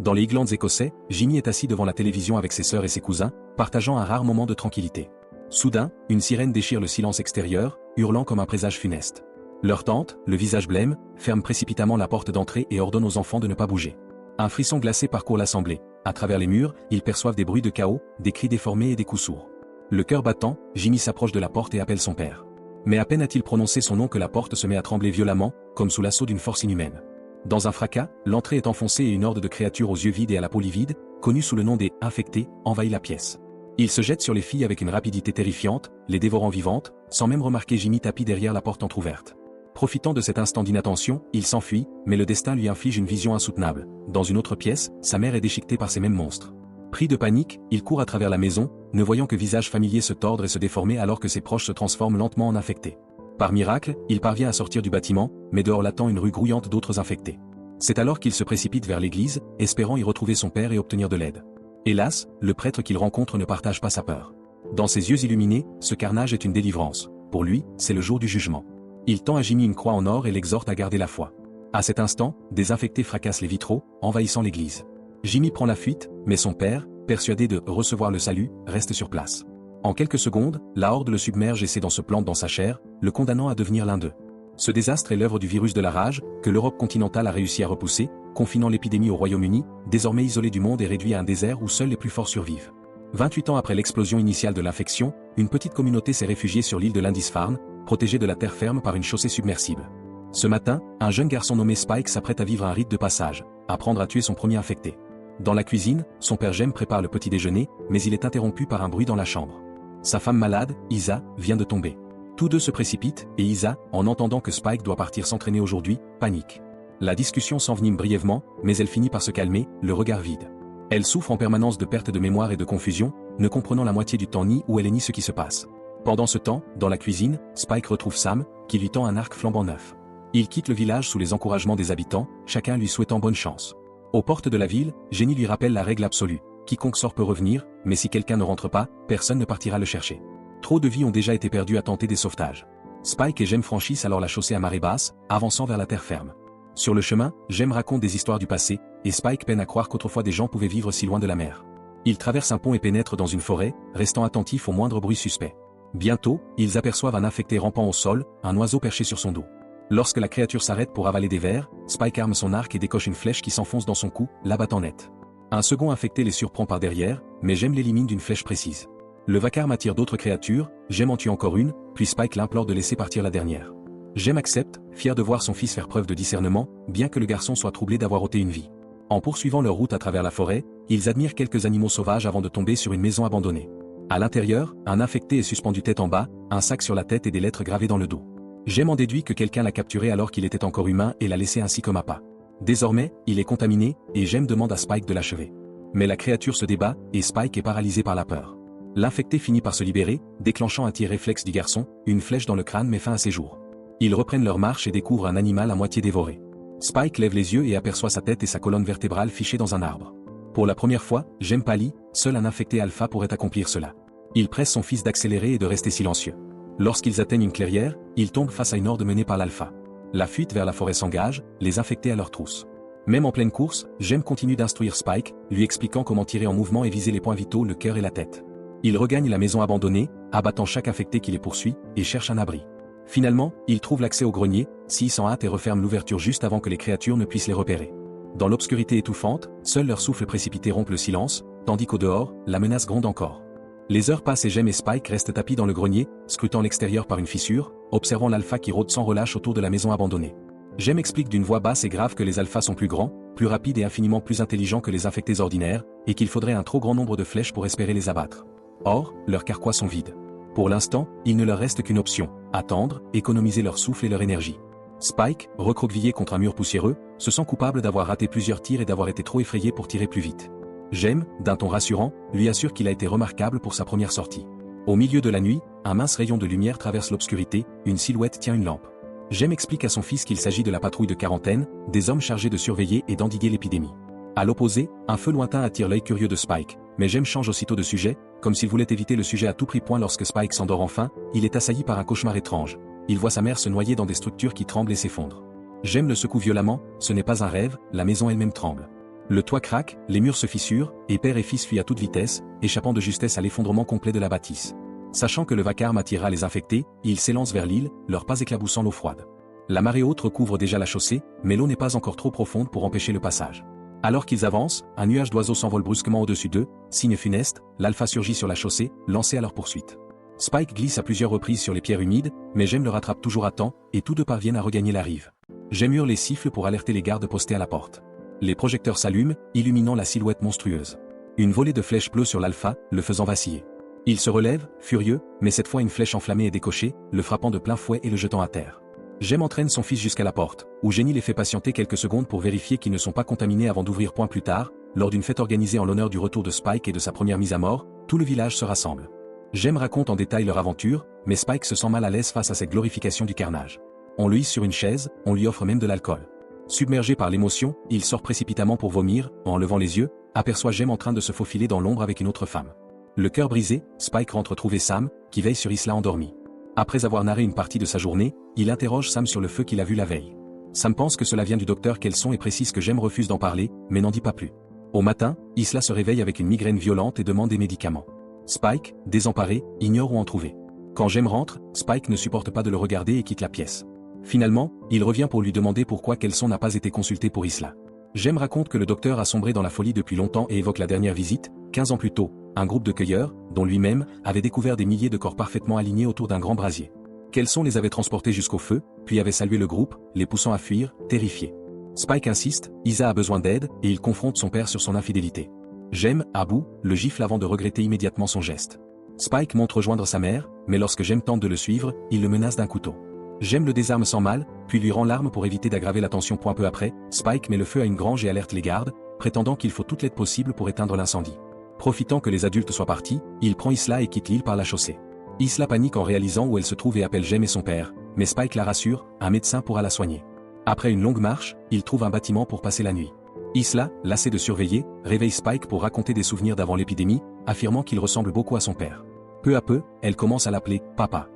Dans les Highlands écossais, Jimmy est assis devant la télévision avec ses sœurs et ses cousins, partageant un rare moment de tranquillité. Soudain, une sirène déchire le silence extérieur, hurlant comme un présage funeste. Leur tante, le visage blême, ferme précipitamment la porte d'entrée et ordonne aux enfants de ne pas bouger. Un frisson glacé parcourt l'assemblée. À travers les murs, ils perçoivent des bruits de chaos, des cris déformés et des coups sourds. Le cœur battant, Jimmy s'approche de la porte et appelle son père. Mais à peine a-t-il prononcé son nom que la porte se met à trembler violemment, comme sous l'assaut d'une force inhumaine. Dans un fracas, l'entrée est enfoncée et une horde de créatures aux yeux vides et à la peau livide, connues sous le nom des « infectés », envahit la pièce. Ils se jettent sur les filles avec une rapidité terrifiante, les dévorant vivantes, sans même remarquer Jimmy tapis derrière la porte entrouverte. Profitant de cet instant d'inattention, il s'enfuit, mais le destin lui inflige une vision insoutenable. Dans une autre pièce, sa mère est déchiquetée par ces mêmes monstres. Pris de panique, il court à travers la maison, ne voyant que visages familiers se tordre et se déformer alors que ses proches se transforment lentement en infectés. Par miracle, il parvient à sortir du bâtiment, mais dehors l'attend une rue grouillante d'autres infectés. C'est alors qu'il se précipite vers l'église, espérant y retrouver son père et obtenir de l'aide. Hélas, le prêtre qu'il rencontre ne partage pas sa peur. Dans ses yeux illuminés, ce carnage est une délivrance. Pour lui, c'est le jour du jugement. Il tend à Jimmy une croix en or et l'exhorte à garder la foi. À cet instant, des infectés fracassent les vitraux, envahissant l'église. Jimmy prend la fuite, mais son père, persuadé de recevoir le salut, reste sur place. En quelques secondes, la horde le submerge et s'étend se plante dans sa chair, le condamnant à devenir l'un d'eux. Ce désastre est l'œuvre du virus de la rage, que l'Europe continentale a réussi à repousser, confinant l'épidémie au Royaume-Uni, désormais isolé du monde et réduit à un désert où seuls les plus forts survivent. 28 ans après l'explosion initiale de l'infection, une petite communauté s'est réfugiée sur l'île de Lindisfarne, protégée de la terre ferme par une chaussée submersible. Ce matin, un jeune garçon nommé Spike s'apprête à vivre un rite de passage, apprendre à tuer son premier infecté. Dans la cuisine, son père Jem prépare le petit déjeuner, mais il est interrompu par un bruit dans la chambre. Sa femme malade, Isa, vient de tomber. Tous deux se précipitent, et Isa, en entendant que Spike doit partir s'entraîner aujourd'hui, panique. La discussion s'envenime brièvement, mais elle finit par se calmer, le regard vide. Elle souffre en permanence de perte de mémoire et de confusion, ne comprenant la moitié du temps ni où elle est ni ce qui se passe. Pendant ce temps, dans la cuisine, Spike retrouve Sam, qui lui tend un arc flambant neuf. Il quitte le village sous les encouragements des habitants, chacun lui souhaitant bonne chance. Aux portes de la ville, Jenny lui rappelle la règle absolue. Quiconque sort peut revenir, mais si quelqu'un ne rentre pas, personne ne partira le chercher. Trop de vies ont déjà été perdues à tenter des sauvetages. Spike et Jem franchissent alors la chaussée à marée basse, avançant vers la terre ferme. Sur le chemin, Jem raconte des histoires du passé, et Spike peine à croire qu'autrefois des gens pouvaient vivre si loin de la mer. Ils traversent un pont et pénètrent dans une forêt, restant attentifs au moindre bruit suspect. Bientôt, ils aperçoivent un infecté rampant au sol, un oiseau perché sur son dos. Lorsque la créature s'arrête pour avaler des vers, Spike arme son arc et décoche une flèche qui s'enfonce dans son cou, l'abattant net. Un second infecté les surprend par derrière, mais Jem l'élimine d'une flèche précise. Le vacarme attire d'autres créatures, Jem en tue encore une, puis Spike l'implore de laisser partir la dernière. Jem accepte, fier de voir son fils faire preuve de discernement, bien que le garçon soit troublé d'avoir ôté une vie. En poursuivant leur route à travers la forêt, ils admirent quelques animaux sauvages avant de tomber sur une maison abandonnée. À l'intérieur, un infecté est suspendu tête en bas, un sac sur la tête et des lettres gravées dans le dos. Jem en déduit que quelqu'un l'a capturé alors qu'il était encore humain et l'a laissé ainsi comme appât. Désormais, il est contaminé, et Jem demande à Spike de l'achever. Mais la créature se débat, et Spike est paralysé par la peur. L'infecté finit par se libérer, déclenchant un tir réflexe du garçon, une flèche dans le crâne met fin à ses jours. Ils reprennent leur marche et découvrent un animal à moitié dévoré. Spike lève les yeux et aperçoit sa tête et sa colonne vertébrale fichées dans un arbre. Pour la première fois, Jem pâlit, seul un infecté alpha pourrait accomplir cela. Il presse son fils d'accélérer et de rester silencieux. Lorsqu'ils atteignent une clairière, ils tombent face à une horde menée par l'alpha. La fuite vers la forêt s'engage, les infectés à leur trousse. Même en pleine course, Jem continue d'instruire Spike, lui expliquant comment tirer en mouvement et viser les points vitaux, le cœur et la tête. Ils regagnent la maison abandonnée, abattant chaque infecté qui les poursuit, et cherchent un abri. Finalement, ils trouvent l'accès au grenier, s'y s'en hâtent et referment l'ouverture juste avant que les créatures ne puissent les repérer. Dans l'obscurité étouffante, seul leur souffle précipité rompt le silence, tandis qu'au dehors, la menace gronde encore. Les heures passent et Jem et Spike restent tapis dans le grenier, scrutant l'extérieur par une fissure, observant l'alpha qui rôde sans relâche autour de la maison abandonnée. Jem explique d'une voix basse et grave que les alphas sont plus grands, plus rapides et infiniment plus intelligents que les infectés ordinaires, et qu'il faudrait un trop grand nombre de flèches pour espérer les abattre. Or, leurs carquois sont vides. Pour l'instant, il ne leur reste qu'une option, attendre, économiser leur souffle et leur énergie. Spike, recroquevillé contre un mur poussiéreux, se sent coupable d'avoir raté plusieurs tirs et d'avoir été trop effrayé pour tirer plus vite. Jem, d'un ton rassurant, lui assure qu'il a été remarquable pour sa première sortie. Au milieu de la nuit, un mince rayon de lumière traverse l'obscurité, une silhouette tient une lampe. Jem explique à son fils qu'il s'agit de la patrouille de quarantaine, des hommes chargés de surveiller et d'endiguer l'épidémie. À l'opposé, un feu lointain attire l'œil curieux de Spike, mais Jem change aussitôt de sujet, comme s'il voulait éviter le sujet à tout prix. Lorsque Spike s'endort enfin, il est assailli par un cauchemar étrange. Il voit sa mère se noyer dans des structures qui tremblent et s'effondrent. Jem le secoue violemment, ce n'est pas un rêve, la maison elle-même tremble. Le toit craque, les murs se fissurent, et père et fils fuient à toute vitesse, échappant de justesse à l'effondrement complet de la bâtisse. Sachant que le vacarme attirera les infectés, ils s'élancent vers l'île, leurs pas éclaboussant l'eau froide. La marée haute recouvre déjà la chaussée, mais l'eau n'est pas encore trop profonde pour empêcher le passage. Alors qu'ils avancent, un nuage d'oiseaux s'envole brusquement au-dessus d'eux, signe funeste, l'alpha surgit sur la chaussée, lancé à leur poursuite. Spike glisse à plusieurs reprises sur les pierres humides, mais Jem le rattrape toujours à temps, et tous deux parviennent à regagner la rive. Jem hurle et siffle pour alerter les gardes postés à la porte. Les projecteurs s'allument, illuminant la silhouette monstrueuse. Une volée de flèches pleut sur l'alpha, le faisant vaciller. Il se relève, furieux, mais cette fois une flèche enflammée est décochée, le frappant de plein fouet et le jetant à terre. Jem entraîne son fils jusqu'à la porte, où Jenny les fait patienter quelques secondes pour vérifier qu'ils ne sont pas contaminés avant d'ouvrir point plus tard. Lors d'une fête organisée en l'honneur du retour de Spike et de sa première mise à mort, tout le village se rassemble. Jem raconte en détail leur aventure, mais Spike se sent mal à l'aise face à cette glorification du carnage. On le hisse sur une chaise, on lui offre même de l'alcool. Submergé par l'émotion, il sort précipitamment pour vomir, en levant les yeux, aperçoit Jem en train de se faufiler dans l'ombre avec une autre femme. Le cœur brisé, Spike rentre trouver Sam, qui veille sur Isla endormie. Après avoir narré une partie de sa journée, il interroge Sam sur le feu qu'il a vu la veille. Sam pense que cela vient du docteur Kelson et précise que Jem refuse d'en parler, mais n'en dit pas plus. Au matin, Isla se réveille avec une migraine violente et demande des médicaments. Spike, désemparé, ignore où en trouver. Quand Jem rentre, Spike ne supporte pas de le regarder et quitte la pièce. Finalement, il revient pour lui demander pourquoi Kelson n'a pas été consulté pour Isla. Jem raconte que le docteur a sombré dans la folie depuis longtemps et évoque la dernière visite, 15 ans plus tôt, un groupe de cueilleurs, dont lui-même, avait découvert des milliers de corps parfaitement alignés autour d'un grand brasier. Kelson les avait transportés jusqu'au feu, puis avait salué le groupe, les poussant à fuir, terrifiés. Spike insiste, Isa a besoin d'aide, et il confronte son père sur son infidélité. Jem, à bout, le gifle avant de regretter immédiatement son geste. Spike monte rejoindre sa mère, mais lorsque Jem tente de le suivre, il le menace d'un couteau. Jem le désarme sans mal, puis lui rend l'arme pour éviter d'aggraver la tension. Peu après, Spike met le feu à une grange et alerte les gardes, prétendant qu'il faut toute l'aide possible pour éteindre l'incendie. Profitant que les adultes soient partis, il prend Isla et quitte l'île par la chaussée. Isla panique en réalisant où elle se trouve et appelle Jem et son père, mais Spike la rassure, un médecin pourra la soigner. Après une longue marche, il trouve un bâtiment pour passer la nuit. Isla, lassée de surveiller, réveille Spike pour raconter des souvenirs d'avant l'épidémie, affirmant qu'il ressemble beaucoup à son père. Peu à peu, elle commence à l'appeler « Papa ».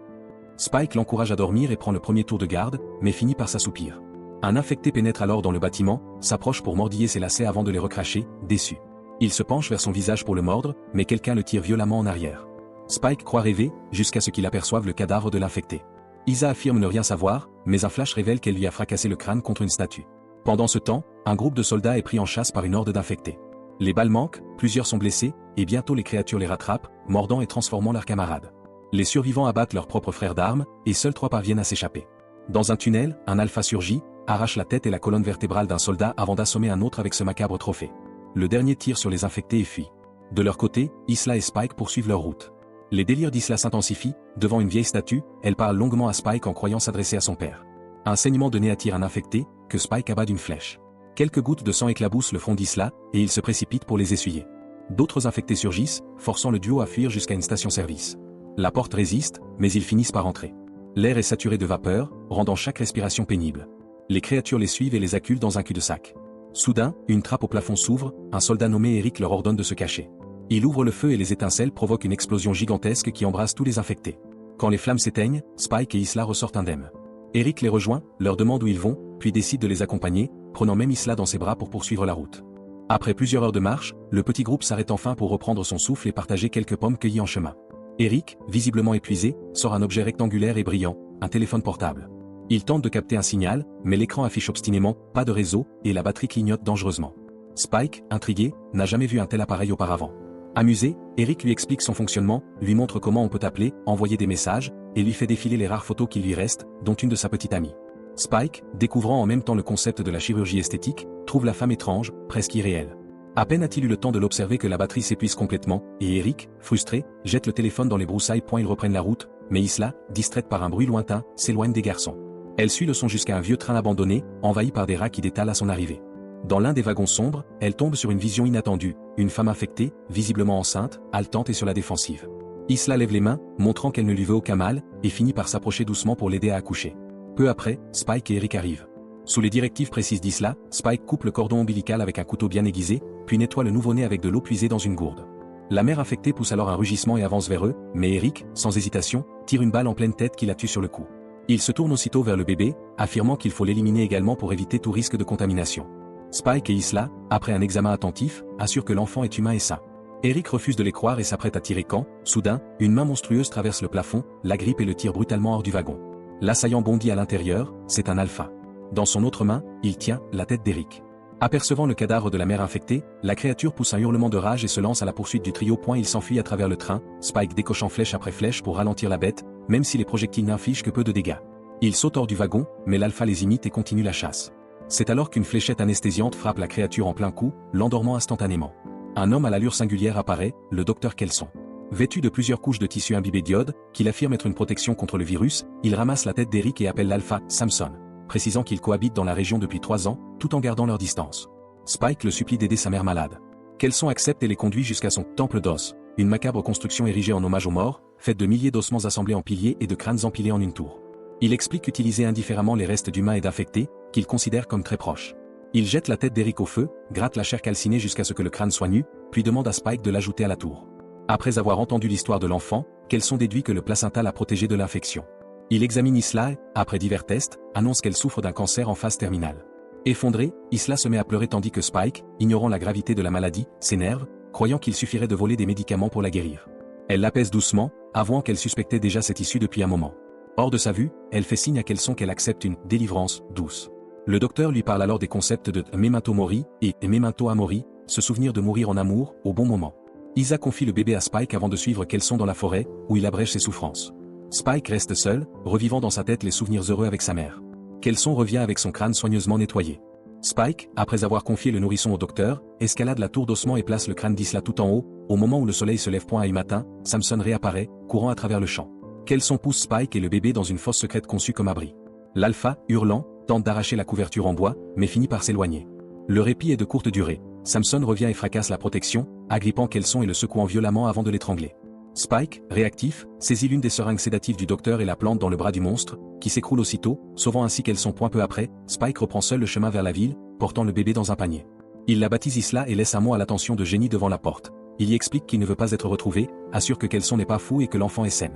Spike l'encourage à dormir et prend le premier tour de garde, mais finit par s'assoupir. Un infecté pénètre alors dans le bâtiment, s'approche pour mordiller ses lacets avant de les recracher, déçu. Il se penche vers son visage pour le mordre, mais quelqu'un le tire violemment en arrière. Spike croit rêver, jusqu'à ce qu'il aperçoive le cadavre de l'infecté. Isa affirme ne rien savoir, mais un flash révèle qu'elle lui a fracassé le crâne contre une statue. Pendant ce temps, un groupe de soldats est pris en chasse par une horde d'infectés. Les balles manquent, plusieurs sont blessés, et bientôt les créatures les rattrapent, mordant et transformant leurs camarades. Les survivants abattent leurs propres frères d'armes, et seuls 3 parviennent à s'échapper. Dans un tunnel, un alpha surgit, arrache la tête et la colonne vertébrale d'un soldat avant d'assommer un autre avec ce macabre trophée. Le dernier tire sur les infectés et fuit. De leur côté, Isla et Spike poursuivent leur route. Les délires d'Isla s'intensifient, devant une vieille statue, elle parle longuement à Spike en croyant s'adresser à son père. Un saignement de nez attire un infecté, que Spike abat d'une flèche. Quelques gouttes de sang éclaboussent le front d'Isla, et il se précipite pour les essuyer. D'autres infectés surgissent, forçant le duo à fuir jusqu'à une station-service. La porte résiste, mais ils finissent par entrer. L'air est saturé de vapeur, rendant chaque respiration pénible. Les créatures les suivent et les acculent dans un cul-de-sac. Soudain, une trappe au plafond s'ouvre, un soldat nommé Eric leur ordonne de se cacher. Il ouvre le feu et les étincelles provoquent une explosion gigantesque qui embrase tous les infectés. Quand les flammes s'éteignent, Spike et Isla ressortent indemnes. Eric les rejoint, leur demande où ils vont, puis décide de les accompagner, prenant même Isla dans ses bras pour poursuivre la route. Après plusieurs heures de marche, le petit groupe s'arrête enfin pour reprendre son souffle et partager quelques pommes cueillies en chemin. Eric, visiblement épuisé, sort un objet rectangulaire et brillant, un téléphone portable. Il tente de capter un signal, mais l'écran affiche obstinément « pas de réseau » et la batterie clignote dangereusement. Spike, intrigué, n'a jamais vu un tel appareil auparavant. Amusé, Eric lui explique son fonctionnement, lui montre comment on peut appeler, envoyer des messages, et lui fait défiler les rares photos qui lui restent, dont une de sa petite amie. Spike, découvrant en même temps le concept de la chirurgie esthétique, trouve la femme étrange, presque irréelle. À peine a-t-il eu le temps de l'observer que la batterie s'épuise complètement, et Eric, frustré, jette le téléphone dans les broussailles. Ils reprennent la route, mais Isla, distraite par un bruit lointain, s'éloigne des garçons. Elle suit le son jusqu'à un vieux train abandonné, envahi par des rats qui détalent à son arrivée. Dans l'un des wagons sombres, elle tombe sur une vision inattendue, une femme infectée, visiblement enceinte, haletante et sur la défensive. Isla lève les mains, montrant qu'elle ne lui veut aucun mal, et finit par s'approcher doucement pour l'aider à accoucher. Peu après, Spike et Eric arrivent. Sous les directives précises d'Isla, Spike coupe le cordon ombilical avec un couteau bien aiguisé, puis nettoie le nouveau-né avec de l'eau puisée dans une gourde. La mère infectée pousse alors un rugissement et avance vers eux, mais Eric, sans hésitation, tire une balle en pleine tête qui la tue sur le coup. Il se tourne aussitôt vers le bébé, affirmant qu'il faut l'éliminer également pour éviter tout risque de contamination. Spike et Isla, après un examen attentif, assurent que l'enfant est humain et sain. Eric refuse de les croire et s'apprête à tirer quand, soudain, une main monstrueuse traverse le plafond, la grippe et le tire brutalement hors du wagon. L'assaillant bondit à l'intérieur, c'est un alpha. Dans son autre main, il tient la tête d'Eric. Apercevant le cadavre de la mère infectée, la créature pousse un hurlement de rage et se lance à la poursuite du trio. Il s'enfuit à travers le train, Spike décochant flèche après flèche pour ralentir la bête, même si les projectiles n'infligent que peu de dégâts. Il saute hors du wagon, mais l'alpha les imite et continue la chasse. C'est alors qu'une fléchette anesthésiante frappe la créature en plein cou, l'endormant instantanément. Un homme à l'allure singulière apparaît, le docteur Kelson. Vêtu de plusieurs couches de tissu imbibé d'iode, qu'il affirme être une protection contre le virus, il ramasse la tête d'Eric et appelle l'alpha Samson, précisant qu'ils cohabitent dans la région depuis 3 ans, tout en gardant leur distance. Spike le supplie d'aider sa mère malade. Kelson accepte et les conduit jusqu'à son temple d'os, une macabre construction érigée en hommage aux morts, faite de milliers d'ossements assemblés en piliers et de crânes empilés en une tour. Il explique utiliser indifféremment les restes d'humains et d'infectés, qu'il considère comme très proches. Il jette la tête d'Eric au feu, gratte la chair calcinée jusqu'à ce que le crâne soit nu, puis demande à Spike de l'ajouter à la tour. Après avoir entendu l'histoire de l'enfant, Kelson déduit que le placenta l'a protégé de l'infection. Il examine Isla et, après divers tests, annonce qu'elle souffre d'un cancer en phase terminale. Effondrée, Isla se met à pleurer tandis que Spike, ignorant la gravité de la maladie, s'énerve, croyant qu'il suffirait de voler des médicaments pour la guérir. Elle l'apaise doucement, avouant qu'elle suspectait déjà cette issue depuis un moment. Hors de sa vue, elle fait signe à Kelson qu'elle accepte une délivrance douce. Le docteur lui parle alors des concepts de memento mori et memento amori, se souvenir de mourir en amour, au bon moment. Isa confie le bébé à Spike avant de suivre Kelson dans la forêt, où il abrège ses souffrances. Spike reste seul, revivant dans sa tête les souvenirs heureux avec sa mère. Kelson revient avec son crâne soigneusement nettoyé. Spike, après avoir confié le nourrisson au docteur, escalade la tour d'ossement et place le crâne d'Isla tout en haut. Au moment où le soleil se lève point à matin, Samson réapparaît, courant à travers le champ. Kelson pousse Spike et le bébé dans une fosse secrète conçue comme abri. L'alpha, hurlant, tente d'arracher la couverture en bois, mais finit par s'éloigner. Le répit est de courte durée. Samson revient et fracasse la protection, agrippant Kelson et le secouant violemment avant de l'étrangler. Spike, réactif, saisit l'une des seringues sédatives du docteur et la plante dans le bras du monstre, qui s'écroule aussitôt, sauvant ainsi Kelson. Peu après, Spike reprend seul le chemin vers la ville, portant le bébé dans un panier. Il la baptise Isla et laisse un mot à l'attention de Jenny devant la porte. Il y explique qu'il ne veut pas être retrouvé, assure que Kelson n'est pas fou et que l'enfant est sain.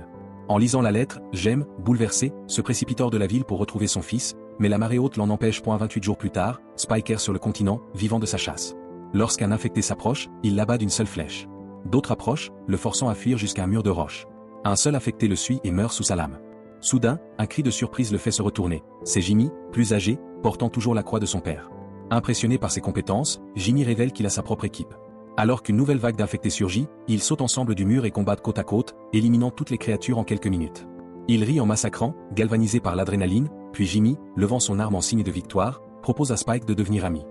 En lisant la lettre, Jem, bouleversé, se précipite hors de la ville pour retrouver son fils, mais la marée haute l'en empêche. 28 jours plus tard, Spike erre sur le continent, vivant de sa chasse. Lorsqu'un infecté s'approche, il l'abat d'une seule flèche. D'autres approchent, le forçant à fuir jusqu'à un mur de roche. Un seul affecté le suit et meurt sous sa lame. Soudain, un cri de surprise le fait se retourner. C'est Jimmy, plus âgé, portant toujours la croix de son père. Impressionné par ses compétences, Jimmy révèle qu'il a sa propre équipe. Alors qu'une nouvelle vague d'infectés surgit, ils sautent ensemble du mur et combattent côte à côte, éliminant toutes les créatures en quelques minutes. Ils rient en massacrant, galvanisés par l'adrénaline, puis Jimmy, levant son arme en signe de victoire, propose à Spike de devenir ami.